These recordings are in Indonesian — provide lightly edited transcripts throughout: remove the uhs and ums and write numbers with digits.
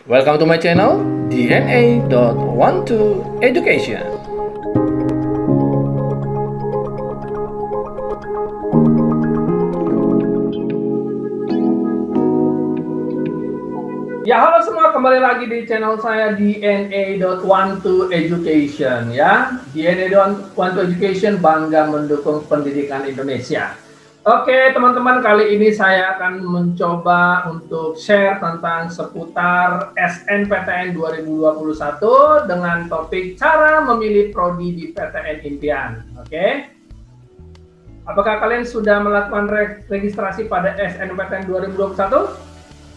Welcome to my channel, DNA.12 Education. Ya, halo semua, kembali lagi di channel saya DNA.12 Education ya. DNA.12 Education bangga mendukung pendidikan Indonesia. Oke teman-teman, kali ini saya akan mencoba untuk share tentang seputar SNPTN 2021 dengan topik cara memilih prodi di PTN impian. Oke, apakah kalian sudah melakukan registrasi pada SNPTN 2021?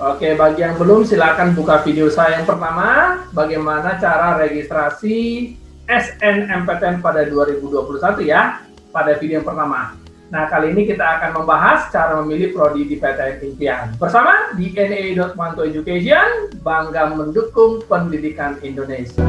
Oke, bagi yang belum silakan buka video saya yang pertama, bagaimana cara registrasi SNMPTN pada 2021 ya, pada video yang pertama. Nah, kali ini kita akan membahas cara memilih prodi di PTN impian bersama DNA.12 Education, bangga mendukung pendidikan Indonesia.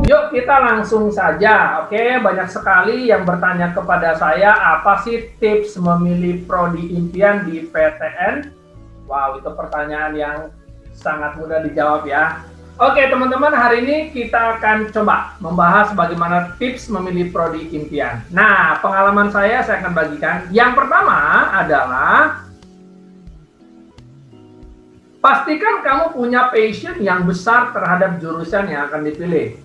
Yuk kita langsung saja. Oke, banyak sekali yang bertanya kepada saya, apa sih tips memilih prodi impian di PTN? Wow, itu pertanyaan yang sangat mudah dijawab ya. Oke teman-teman, hari ini kita akan coba membahas bagaimana tips memilih prodi impian. Nah, pengalaman saya akan bagikan. Yang pertama adalah pastikan kamu punya passion yang besar terhadap jurusan yang akan dipilih.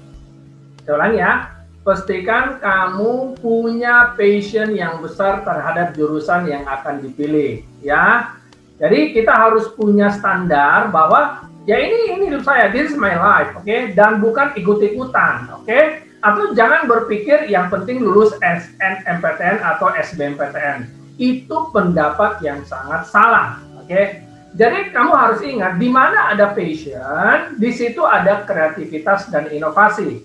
Saya ulangi ya, pastikan kamu punya passion yang besar terhadap jurusan yang akan dipilih ya. Jadi kita harus punya standar bahwa ya ini hidup saya, this is my life, oke? Dan bukan ikut-ikutan, oke? Atau jangan berpikir yang penting lulus SNMPTN atau SBMPTN. Itu pendapat yang sangat salah, oke? Jadi kamu harus ingat, di mana ada passion, di situ ada kreativitas dan inovasi.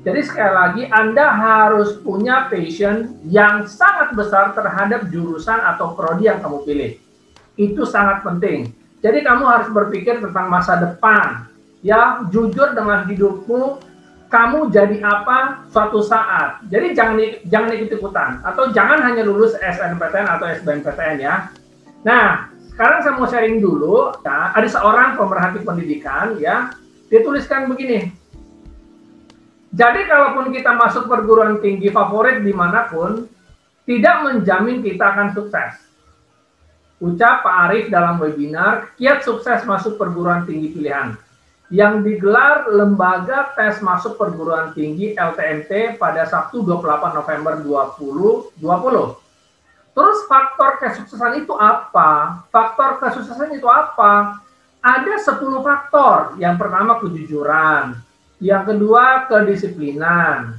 Jadi sekali lagi, Anda harus punya passion yang sangat besar terhadap jurusan atau prodi yang kamu pilih. Itu sangat penting. Jadi kamu harus berpikir tentang masa depan, ya, jujur dengan hidupmu, kamu jadi apa suatu saat. Jadi jangan ikut-ikutan, atau jangan hanya lulus SNPTN atau SBMPTN ya. Nah, sekarang saya mau sharing dulu, ya, ada seorang pemerhati pendidikan, ya, dia tuliskan begini. Jadi kalaupun kita masuk perguruan tinggi favorit dimanapun, tidak menjamin kita akan sukses. Ucap Pak Arief dalam webinar Kiat Sukses Masuk Perguruan Tinggi Pilihan yang digelar Lembaga Tes Masuk Perguruan Tinggi LTMT pada Sabtu 28 November 2020. Terus faktor kesuksesan itu apa? Faktor kesuksesan itu apa? Ada 10 faktor. Yang pertama kejujuran, yang kedua kedisiplinan,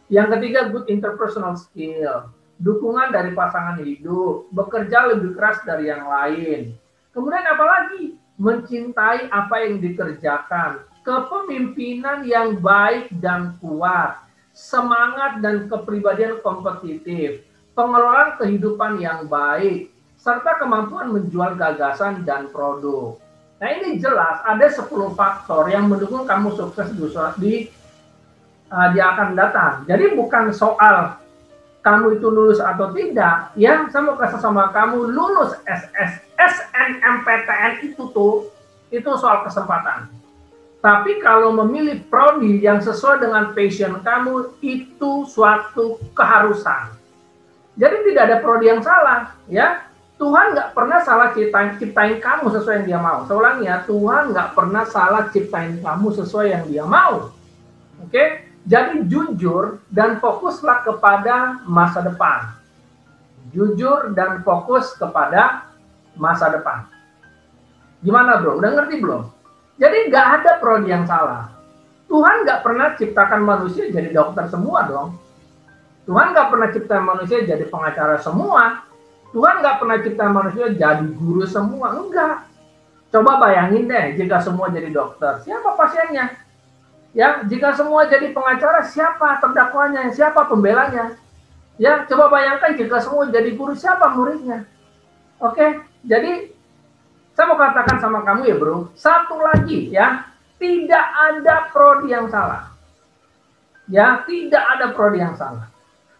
yang ketiga good interpersonal skill, dukungan dari pasangan hidup, bekerja lebih keras dari yang lain. Kemudian apalagi? Mencintai apa yang dikerjakan, kepemimpinan yang baik dan kuat, semangat dan kepribadian kompetitif, pengelolaan kehidupan yang baik, serta kemampuan menjual gagasan dan produk. Nah ini jelas ada 10 faktor yang mendukung kamu sukses di akan datang. Jadi bukan soal kamu itu lulus atau tidak, ya, saya mau kasih sama kamu, lulus SNMPTN itu soal kesempatan. Tapi kalau memilih prodi yang sesuai dengan passion kamu, itu suatu keharusan. Jadi tidak ada prodi yang salah, ya. Tuhan nggak pernah salah ciptain kamu sesuai yang dia mau. Saya ulangi ya, Tuhan nggak pernah salah ciptain kamu sesuai yang dia mau. Oke? Jadi jujur dan fokuslah kepada masa depan. Jujur dan fokus kepada masa depan. Gimana bro? Udah ngerti belum? Jadi nggak ada prodi yang salah. Tuhan nggak pernah ciptakan manusia jadi dokter semua dong. Tuhan nggak pernah ciptakan manusia jadi pengacara semua. Tuhan nggak pernah ciptakan manusia jadi guru semua. Enggak. Coba bayangin deh, jika semua jadi dokter, siapa pasiennya? Ya, jika semua jadi pengacara, siapa terdakwanya, siapa pembelanya? Ya, coba bayangkan jika semua jadi guru, siapa muridnya? Oke, jadi saya mau katakan sama kamu ya bro, satu lagi ya, tidak ada prodi yang salah. Ya, tidak ada prodi yang salah.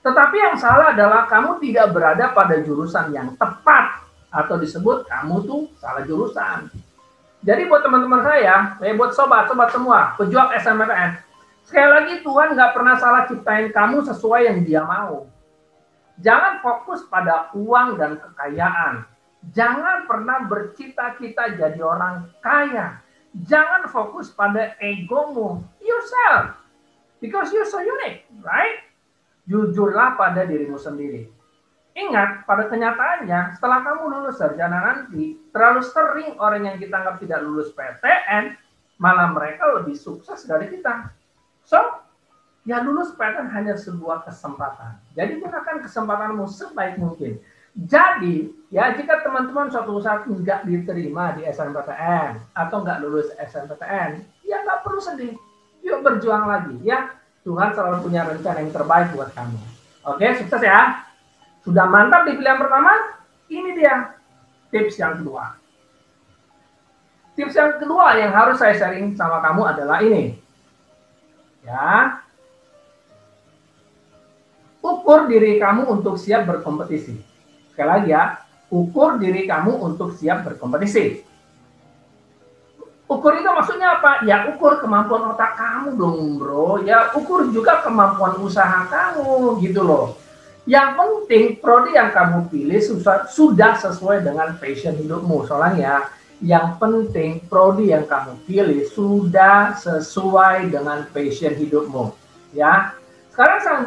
Tetapi yang salah adalah kamu tidak berada pada jurusan yang tepat, atau disebut kamu tuh salah jurusan. Jadi buat teman-teman saya, buat sobat-sobat semua, pejuang SNMPTN, sekali lagi Tuhan nggak pernah salah ciptain kamu sesuai yang Dia mau. Jangan fokus pada uang dan kekayaan. Jangan pernah bercita-cita jadi orang kaya. Jangan fokus pada egomu, yourself, because you're so unique, right? Jujurlah pada dirimu sendiri. Ingat, pada kenyataannya, setelah kamu lulus sarjana nanti, terlalu sering orang yang kita anggap tidak lulus PTN, malah mereka lebih sukses dari kita. So, ya lulus PTN hanya sebuah kesempatan. Jadi gunakan kesempatanmu sebaik mungkin. Jadi, ya jika teman-teman suatu saat nggak diterima di SNMPTN, atau nggak lulus SNMPTN, ya nggak perlu sedih. Yuk berjuang lagi, ya. Tuhan selalu punya rencana yang terbaik buat kamu. Oke, sukses ya. Sudah mantap di pilihan pertama? Ini dia tips yang kedua. Tips yang kedua yang harus saya sharing sama kamu adalah ini. Ya. Ukur diri kamu untuk siap berkompetisi. Sekali lagi ya, ukur diri kamu untuk siap berkompetisi. Ukur itu maksudnya apa? Ya ukur kemampuan otak kamu dong bro. Ya ukur juga kemampuan usaha kamu gitu loh. Yang penting prodi yang kamu pilih sudah sesuai dengan passion hidupmu. Soalnya yang penting prodi yang kamu pilih sudah sesuai dengan passion hidupmu. Ya. Sekarang saya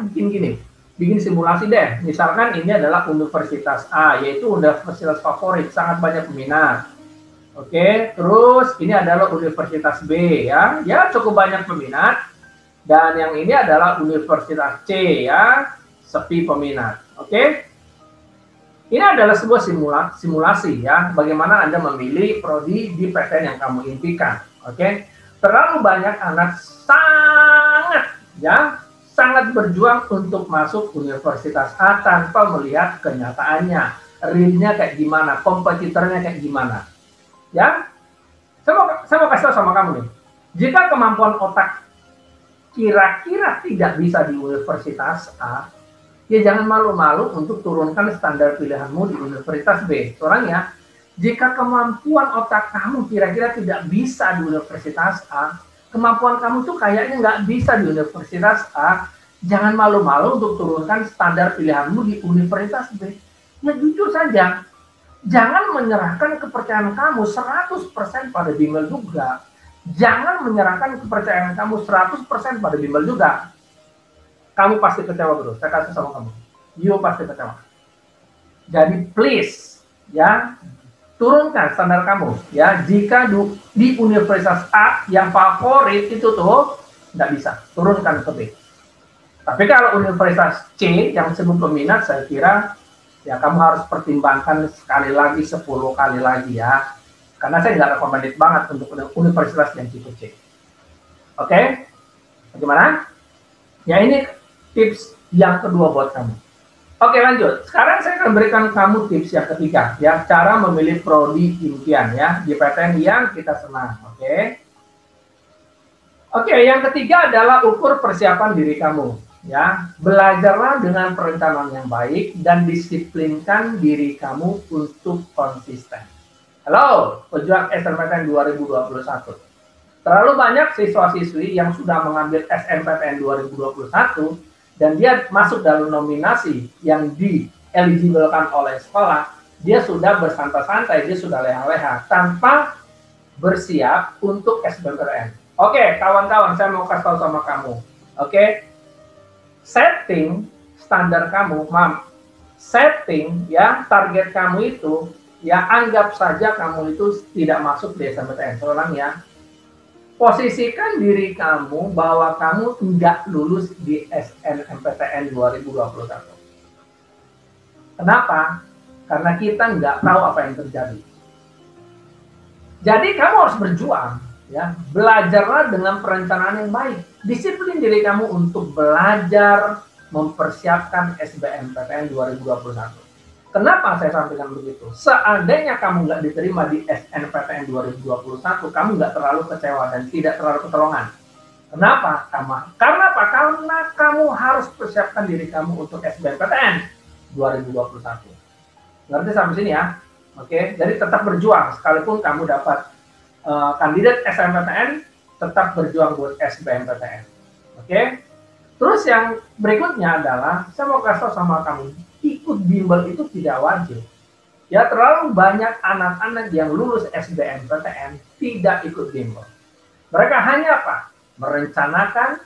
bikin simulasi deh. Misalkan ini adalah universitas A, yaitu universitas favorit, sangat banyak peminat. Oke, terus ini adalah Universitas B ya, cukup banyak peminat. Dan yang ini adalah Universitas C ya, sepi peminat. Oke, ini adalah sebuah simulasi ya, bagaimana Anda memilih prodi di PTN yang kamu impikan. Oke, terlalu banyak anak sangat berjuang untuk masuk Universitas A tanpa melihat kenyataannya, realnya kayak gimana, kompetitornya kayak gimana. Ya, saya mau kasih tahu sama kamu nih. Jika kemampuan otak kira-kira tidak bisa di Universitas A, ya jangan malu-malu untuk turunkan standar pilihanmu di Universitas B. Soalnya, jika kemampuan otak kamu kira-kira tidak bisa di Universitas A, kemampuan kamu tuh kayaknya nggak bisa di Universitas A, jangan malu-malu untuk turunkan standar pilihanmu di Universitas B. Ya jujur saja. Jangan menyerahkan kepercayaan kamu 100% pada bimbel juga. Jangan menyerahkan kepercayaan kamu 100% pada bimbel juga. Kamu pasti kecewa bro, saya kasih sama kamu. You pasti kecewa. Jadi please, ya, turunkan standar kamu. Ya, jika di Universitas A yang favorit itu tuh, nggak bisa. Turunkan ke B. Tapi kalau Universitas C yang sebelum peminat, saya kira ya kamu harus pertimbangkan sekali lagi, 10 kali lagi ya. Karena saya nggak recommended banget untuk universitas yang tipe C. Oke? Bagaimana? Ya ini tips yang kedua buat kamu. Oke lanjut. Sekarang saya akan berikan kamu tips yang ketiga. Ya, cara memilih prodi impian ya. Di PTN yang kita senang. Oke? Oke, yang ketiga adalah ukur persiapan diri kamu. Ya, belajarlah dengan perencanaan yang baik dan disiplinkan diri kamu untuk konsisten. Halo, pejuang SNMPTN 2021. Terlalu banyak siswa-siswi yang sudah mengambil SNMPTN 2021 dan dia masuk dalam nominasi yang di-eligibilkan oleh sekolah, dia sudah bersantai-santai, dia sudah leha-leha tanpa bersiap untuk SBMPTN. Oke, kawan-kawan, saya mau kasih tahu sama kamu. Oke, setting standar kamu, setting ya target kamu itu, ya anggap saja kamu itu tidak masuk di SNMPTN. Soalnya ya, posisikan diri kamu bahwa kamu tidak lulus di SNMPTN 2021. Kenapa? Karena kita nggak tahu apa yang terjadi. Jadi kamu harus berjuang. Ya, belajarlah dengan perencanaan yang baik. Disiplin diri kamu untuk belajar mempersiapkan SBMPTN 2021. Kenapa saya sampaikan begitu? Seandainya kamu nggak diterima di SNMPTN 2021, kamu nggak terlalu kecewa dan tidak terlalu kecolongan. Kenapa? Karena apa? Karena kamu harus persiapkan diri kamu untuk SBMPTN 2021. Ngerti sampai sini ya? Oke, jadi tetap berjuang sekalipun kamu dapat kandidat SNMPTN, tetap berjuang buat SBMPTN. Oke. Terus yang berikutnya adalah saya mau kasih tahu sama kamu, ikut bimbel itu tidak wajib. Ya, terlalu banyak anak-anak yang lulus SBMPTN tidak ikut bimbel. Mereka hanya apa? Merencanakan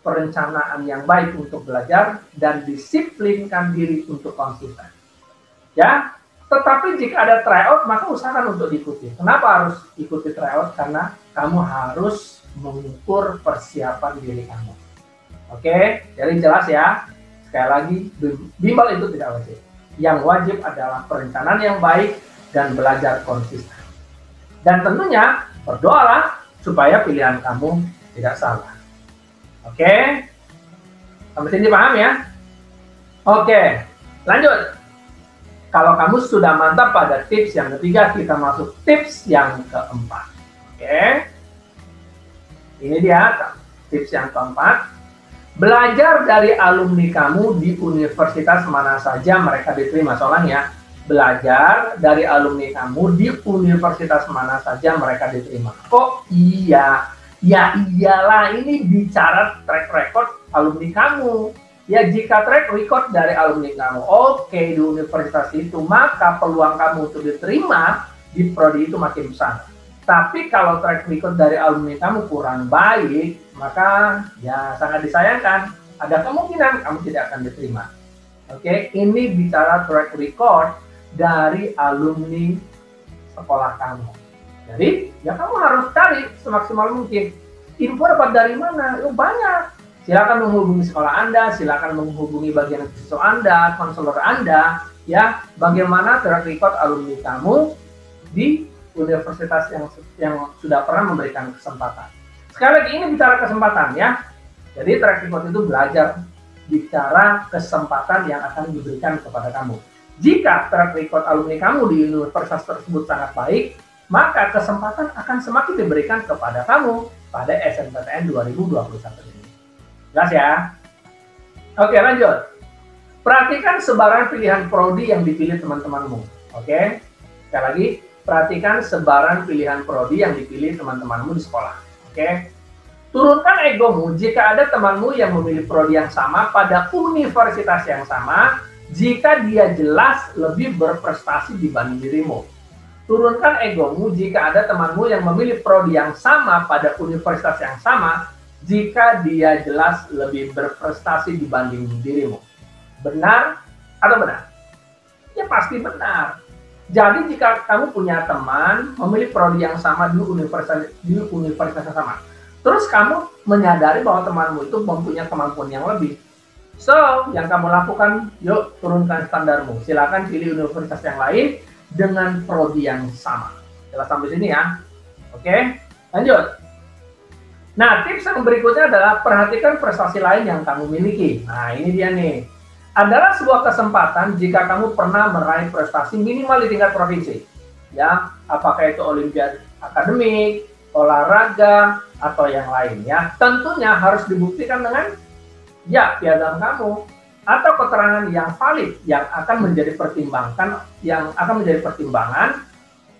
perencanaan yang baik untuk belajar dan disiplinkan diri untuk konsisten. Ya, tetapi jika ada tryout, maka usahakan untuk diikuti. Kenapa harus ikuti tryout? Karena kamu harus mengukur persiapan diri kamu. Oke, jadi jelas ya. Sekali lagi, bimbel itu tidak wajib. Yang wajib adalah perencanaan yang baik dan belajar konsisten. Dan tentunya berdoalah supaya pilihan kamu tidak salah. Oke, sampai sini paham ya? Oke, lanjut. Kalau kamu sudah mantap pada tips yang ketiga, kita masuk tips yang keempat. Oke. Ini dia tips yang keempat. Belajar dari alumni kamu di universitas mana saja mereka diterima. Soalnya, belajar dari alumni kamu di universitas mana saja mereka diterima. Kok iya? Ya iyalah, ini bicara track record alumni kamu. Ya, jika track record dari alumni kamu oke di universitas itu, maka peluang kamu untuk diterima di prodi itu makin besar. Tapi kalau track record dari alumni kamu kurang baik, maka ya sangat disayangkan. Ada kemungkinan kamu tidak akan diterima. Oke, ini bicara track record dari alumni sekolah kamu. Jadi, ya kamu harus cari semaksimal mungkin. Info dapat dari mana? Banyak. Silakan menghubungi sekolah Anda, silakan menghubungi bagian siswa Anda, konselor Anda, ya, bagaimana track record alumni kamu di universitas yang sudah pernah memberikan kesempatan. Sekali lagi, ini bicara kesempatan ya. Jadi track record itu belajar bicara kesempatan yang akan diberikan kepada kamu. Jika track record alumni kamu di universitas tersebut sangat baik, maka kesempatan akan semakin diberikan kepada kamu pada SNMPTN 2021 ini. Jelas ya? Oke, lanjut. Perhatikan sebaran pilihan prodi yang dipilih teman-temanmu. Oke? Sekali lagi, perhatikan sebaran pilihan prodi yang dipilih teman-temanmu di sekolah. Oke? Turunkan egomu jika ada temanmu yang memilih prodi yang sama pada universitas yang sama, jika dia jelas lebih berprestasi dibanding dirimu. Turunkan egomu jika ada temanmu yang memilih prodi yang sama pada universitas yang sama, jika dia jelas lebih berprestasi dibanding dirimu. Benar atau benar? Ya pasti benar. Jadi jika kamu punya teman memilih prodi yang sama di universitas yang sama, terus kamu menyadari bahwa temanmu itu mempunyai kemampuan yang lebih, so yang kamu lakukan, yuk turunkan standarmu. Silakan pilih universitas yang lain dengan prodi yang sama. Jelas sampai sini ya? Oke, lanjut. Nah, tips yang berikutnya adalah perhatikan prestasi lain yang kamu miliki. Nah, ini dia nih. Adalah sebuah kesempatan jika kamu pernah meraih prestasi minimal di tingkat provinsi. Ya, apakah itu olimpiade akademik, olahraga, atau yang lain ya. Tentunya harus dibuktikan dengan ya piagam kamu atau keterangan yang valid yang akan menjadi pertimbangan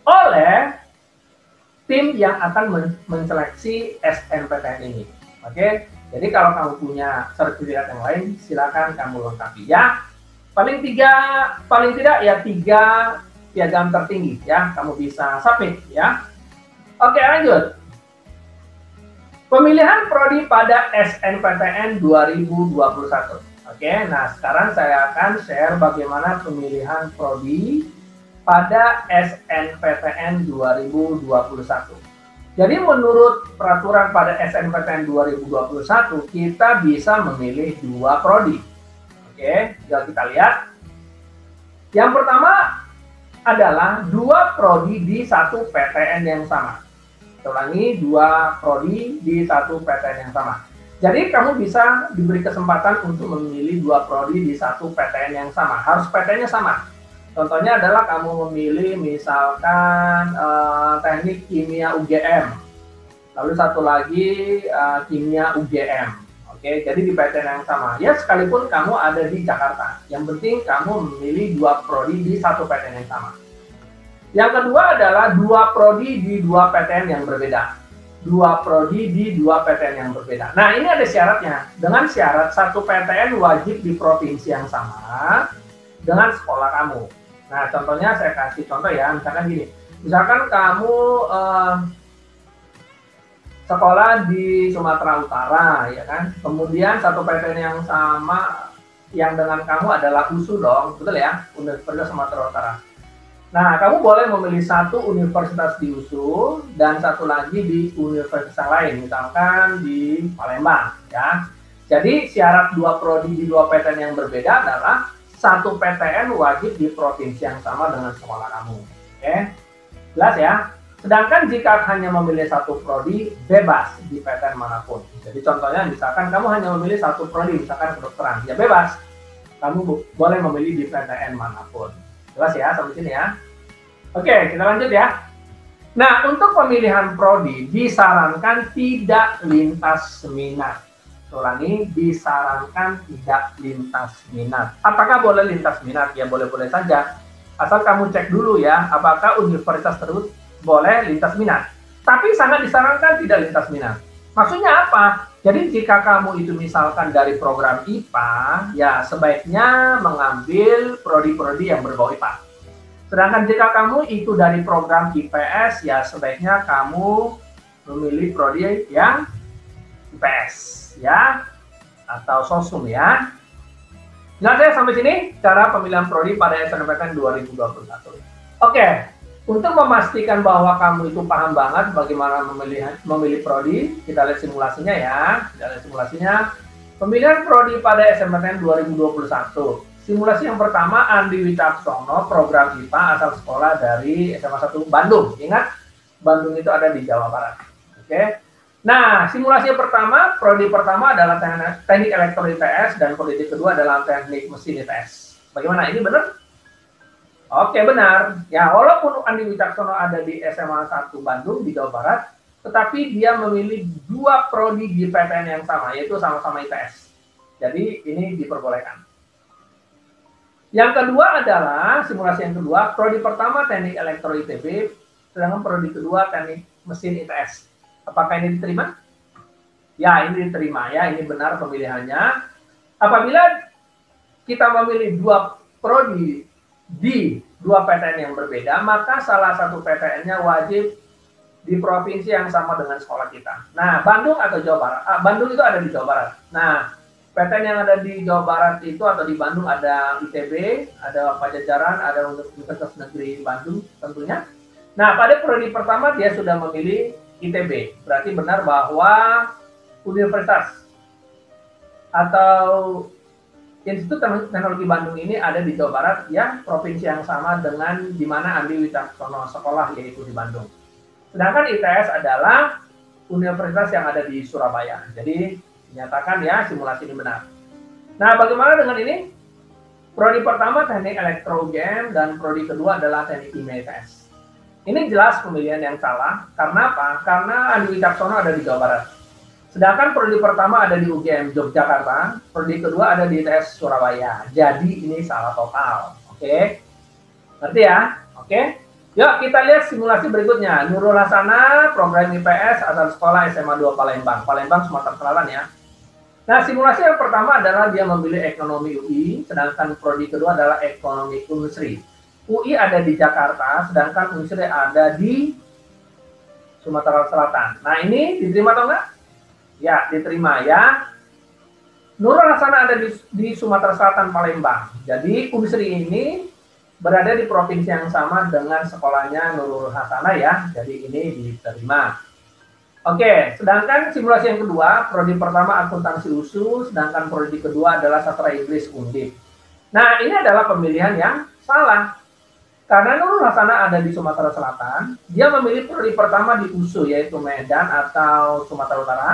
oleh tim yang akan menseleksi SNMPTN ini. Oke, jadi kalau kamu punya sertifikat yang lain, silakan kamu lengkapi ya. Paling tidak ya 3 piagam tertinggi ya, kamu bisa submit ya. Oke, lanjut. Pemilihan prodi pada SNMPTN 2021. Oke, nah sekarang saya akan share bagaimana pemilihan prodi pada SNMPTN 2021. Jadi menurut peraturan pada SNMPTN 2021, kita bisa memilih 2 prodi. Oke, kita lihat. Yang pertama adalah 2 prodi di 1 PTN yang sama. Ulangi, 2 prodi di 1 PTN yang sama. Jadi kamu bisa diberi kesempatan untuk memilih 2 prodi di 1 PTN yang sama. Harus PTN-nya sama. Contohnya adalah kamu memilih misalkan teknik kimia UGM. Lalu satu lagi kimia UGM. Oke, jadi di PTN yang sama. Ya, sekalipun kamu ada di Jakarta, yang penting kamu memilih 2 prodi di satu PTN yang sama. Yang kedua adalah 2 prodi di 2 PTN yang berbeda. 2 prodi di 2 PTN yang berbeda. Nah, ini ada syaratnya. Dengan syarat satu PTN wajib di provinsi yang sama dengan sekolah kamu. Nah, contohnya saya kasih contoh ya, misalkan gini. Misalkan kamu sekolah di Sumatera Utara, ya kan? Kemudian satu PTN yang sama yang dengan kamu adalah USU dong, betul ya? Universitas Sumatera Utara. Nah, kamu boleh memilih satu universitas di USU dan satu lagi di universitas lain, misalkan di Palembang, ya. Jadi syarat 2 prodi di 2 PTN yang berbeda adalah satu PTN wajib di provinsi yang sama dengan sekolah kamu. Oke, jelas ya? Sedangkan jika hanya memilih satu prodi, bebas di PTN manapun. Jadi contohnya misalkan kamu hanya memilih satu prodi, misalkan kedokteran, ya bebas. Kamu boleh memilih di PTN manapun. Jelas ya sampai sini ya? Oke, kita lanjut ya. Nah, untuk pemilihan prodi disarankan tidak lintas minat. Ulangi, disarankan tidak lintas minat. Apakah boleh lintas minat? Ya boleh-boleh saja. Asal kamu cek dulu ya, apakah universitas tersebut boleh lintas minat. Tapi sangat disarankan tidak lintas minat. Maksudnya apa? Jadi jika kamu itu misalkan dari program IPA, ya sebaiknya mengambil prodi-prodi yang berbau IPA. Sedangkan jika kamu itu dari program IPS, ya sebaiknya kamu memilih prodi yang IPS, ya, atau sosum ya. Nah, saya sampai sini cara pemilihan prodi pada SNMPTN 2021. Oke. Untuk memastikan bahwa kamu itu paham banget bagaimana memilih prodi, kita lihat simulasinya ya. Kita lihat simulasinya. Pemilihan prodi pada SNMPTN 2021. Simulasi yang pertama, Andi Wicaksono, program IPA asal sekolah dari SMA 1 Bandung. Ingat, Bandung itu ada di Jawa Barat. Oke. Nah, simulasi yang pertama, prodi pertama adalah teknik elektro IPS dan prodi kedua adalah teknik mesin IPS. Bagaimana? Ini benar? Oke, benar. Ya, walaupun Andi Wicaksono ada di SMA 1 Bandung di Jawa Barat, tetapi dia memilih 2 prodi di PTN yang sama, yaitu sama-sama IPS. Jadi, ini diperbolehkan. Yang kedua adalah, simulasi yang kedua, prodi pertama teknik elektro ITB, sedangkan prodi kedua teknik mesin ITS. Apakah ini diterima? Ya, ini diterima ya, ini benar pemilihannya. Apabila kita memilih 2 prodi di 2 PTN yang berbeda, maka salah satu PTN-nya wajib di provinsi yang sama dengan sekolah kita. Nah, Bandung atau Jawa Barat? Bandung itu ada di Jawa Barat. Nah, PTN yang ada di Jawa Barat itu atau di Bandung ada ITB, ada Pajajaran, ada Universitas Negeri Bandung tentunya. Nah, pada prodi pertama dia sudah memilih ITB. Berarti benar bahwa universitas atau Institut Teknologi Bandung ini ada di Jawa Barat, ya, provinsi yang sama dengan di mana Andi Wicaksono sekolah, yaitu di Bandung. Sedangkan ITS adalah universitas yang ada di Surabaya. Jadi, dinyatakan ya, simulasi ini benar. Nah, bagaimana dengan ini? Prodi pertama teknik elektro UGM dan prodi kedua adalah teknik kimia ITS. Ini jelas pemilihan yang salah. Karena apa? Karena Andi Wicaksono ada di Jawa Barat. Sedangkan prodi pertama ada di UGM Yogyakarta, prodi kedua ada di ITS Surabaya. Jadi ini salah total. Oke. Ngerti ya? Oke. Yuk kita lihat simulasi berikutnya. Nurul Hasanah, program IPS asal sekolah SMA 2 Palembang. Palembang, Sumatera Selatan ya. Nah, simulasi yang pertama adalah dia memilih ekonomi UI, sedangkan prodi kedua adalah ekonomi Unsri. UI ada di Jakarta, sedangkan Unsri ada di Sumatera Selatan. Nah, ini diterima atau enggak? Ya, diterima ya. Nurul Hasanah ada di Sumatera Selatan, Palembang. Jadi, Unsri ini berada di provinsi yang sama dengan sekolahnya Nurul Hasanah ya. Jadi, ini diterima. Oke, sedangkan simulasi yang kedua, prodi pertama akuntansi USU, sedangkan prodi kedua adalah sastra Inggris Undip. Nah, ini adalah pemilihan yang salah. Karena Nurul Hasanah ada di Sumatera Selatan, dia memilih prodi pertama di USU, yaitu Medan atau Sumatera Utara.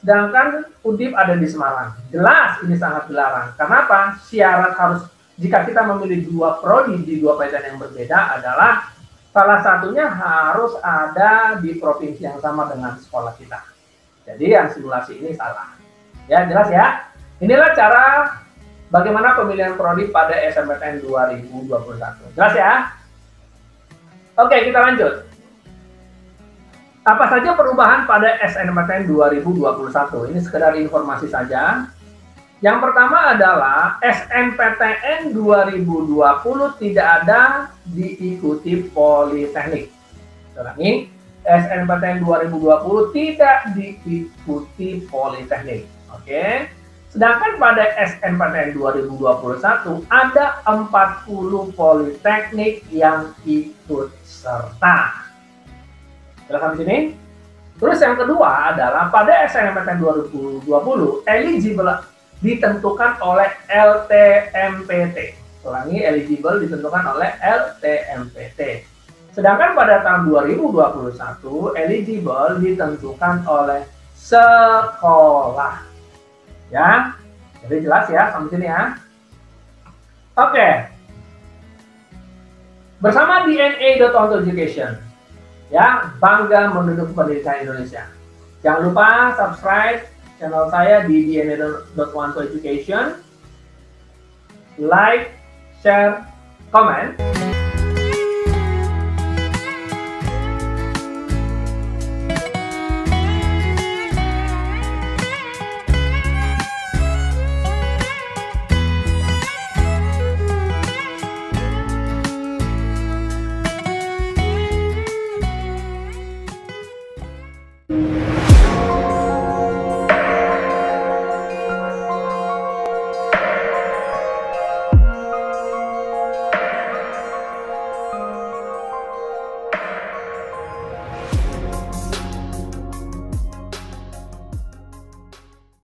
Sedangkan Undip ada di Semarang. Jelas ini sangat dilarang. Kenapa? Syarat harus, jika kita memilih 2 prodi di 2 PTN yang berbeda adalah salah satunya harus ada di provinsi yang sama dengan sekolah kita. Jadi yang simulasi ini salah. Ya, jelas ya? Inilah cara bagaimana pemilihan prodi pada SNMPTN 2021. Jelas ya? Oke, kita lanjut. Apa saja perubahan pada SNMPTN 2021? Ini sekedar informasi saja. Yang pertama adalah SNMPTN 2020 tidak ada diikuti Politeknik. Ulangi, SNMPTN 2020 tidak diikuti Politeknik. Oke. Sedangkan pada SNMPTN 2021 ada 40 politeknik yang ikut serta. Jelas sampai sini? Terus yang kedua adalah pada SNMPTN 2020 eligible ditentukan oleh LTMPT. Ulangi, eligible ditentukan oleh LTMPT. Sedangkan pada tahun 2021 eligible ditentukan oleh sekolah. Ya, jadi jelas ya sampai sini ya. Oke. Bersama DNA.OnToEducation, ya, bangga mendukung pendidikan Indonesia. Jangan lupa subscribe channel saya di DNA.OnToEducation, like, share, comment.